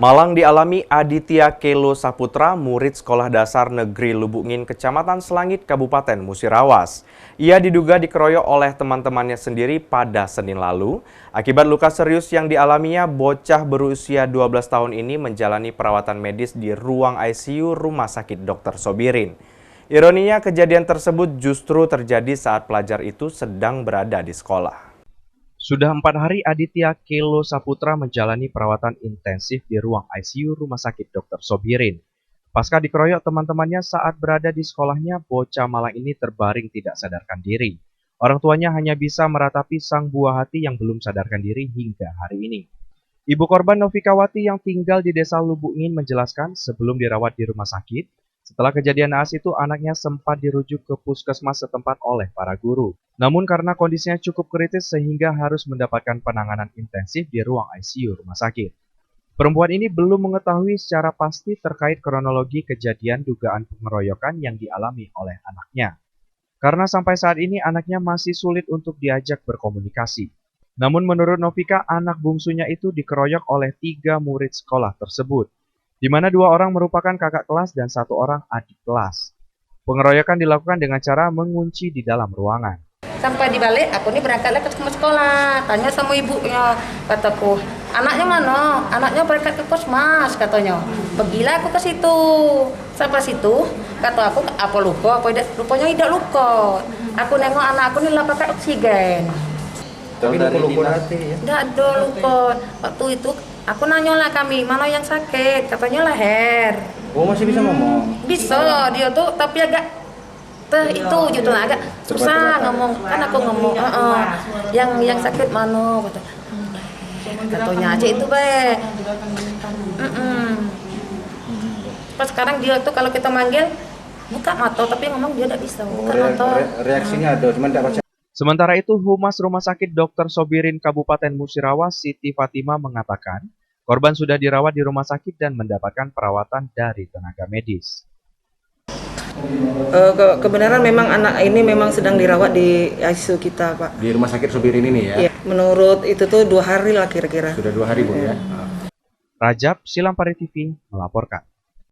Malang dialami Aditya Kelo Saputra, murid Sekolah Dasar Negeri Lubukngin, Kecamatan Selangit, Kabupaten Musirawas. Ia diduga dikeroyok oleh teman-temannya sendiri pada Senin lalu. Akibat luka serius yang dialaminya, bocah berusia 12 tahun ini menjalani perawatan medis di ruang ICU Rumah Sakit Dr. Sobirin. Ironinya, kejadian tersebut justru terjadi saat pelajar itu sedang berada di sekolah. Sudah 4 hari Aditya Kelo Saputra menjalani perawatan intensif di ruang ICU Rumah Sakit Dr. Sobirin. Pasca dikeroyok teman-temannya saat berada di sekolahnya, bocah Malang ini terbaring tidak sadarkan diri. Orang tuanya hanya bisa meratapi sang buah hati yang belum sadarkan diri hingga hari ini. Ibu korban Novikawati yang tinggal di desa Lubukngin menjelaskan sebelum dirawat di rumah sakit, setelah kejadian naas itu anaknya sempat dirujuk ke puskesmas setempat oleh para guru. Namun karena kondisinya cukup kritis sehingga harus mendapatkan penanganan intensif di ruang ICU rumah sakit. Perempuan ini belum mengetahui secara pasti terkait kronologi kejadian dugaan pengeroyokan yang dialami oleh anaknya. Karena sampai saat ini anaknya masih sulit untuk diajak berkomunikasi. Namun menurut Novika, anak bungsunya itu dikeroyok oleh 3 murid sekolah tersebut, di mana 2 orang merupakan kakak kelas dan 1 orang adik kelas. Pengeroyokan dilakukan dengan cara mengunci di dalam ruangan. Sampai di balik, aku ini berangkatlah ke sekolah, tanya sama ibunya, kataku, anaknya mana? Anaknya berangkat ke Puskesmas, katanya. Pergilah aku ke situ, sampai situ, kata aku, apa luka? Rupanya tidak luka. Aku nengok anak aku ini lah pakai oksigen. Tapi luka hati ya? Tidak ada luka. Waktu itu aku nanyalah kami, mana yang sakit? Katanya leher. Oh, masih bisa ngomong? Bisa, dia tuh tapi agak itu gitu lah, agak susah ngomong. Kan aku ngomong, yang sakit mana? Katanya aja itu baik. Pas sekarang dia tuh kalau kita manggil buka mata, tapi ngomong dia tidak bisa buka mata. Reaksinya ada, cuma tidak baca. Sementara itu, Humas Rumah Sakit Dr. Sobirin Kabupaten Musirawas, Siti Fatima mengatakan, korban sudah dirawat di rumah sakit dan mendapatkan perawatan dari tenaga medis. Kebenaran memang anak ini memang sedang dirawat di ICU kita, Pak. Di Rumah Sakit Sobirin ini ya? Iya, menurut itu tuh 2 hari lah kira-kira. Sudah 2 hari, Bu ya? Rajab, Silampari TV, melaporkan.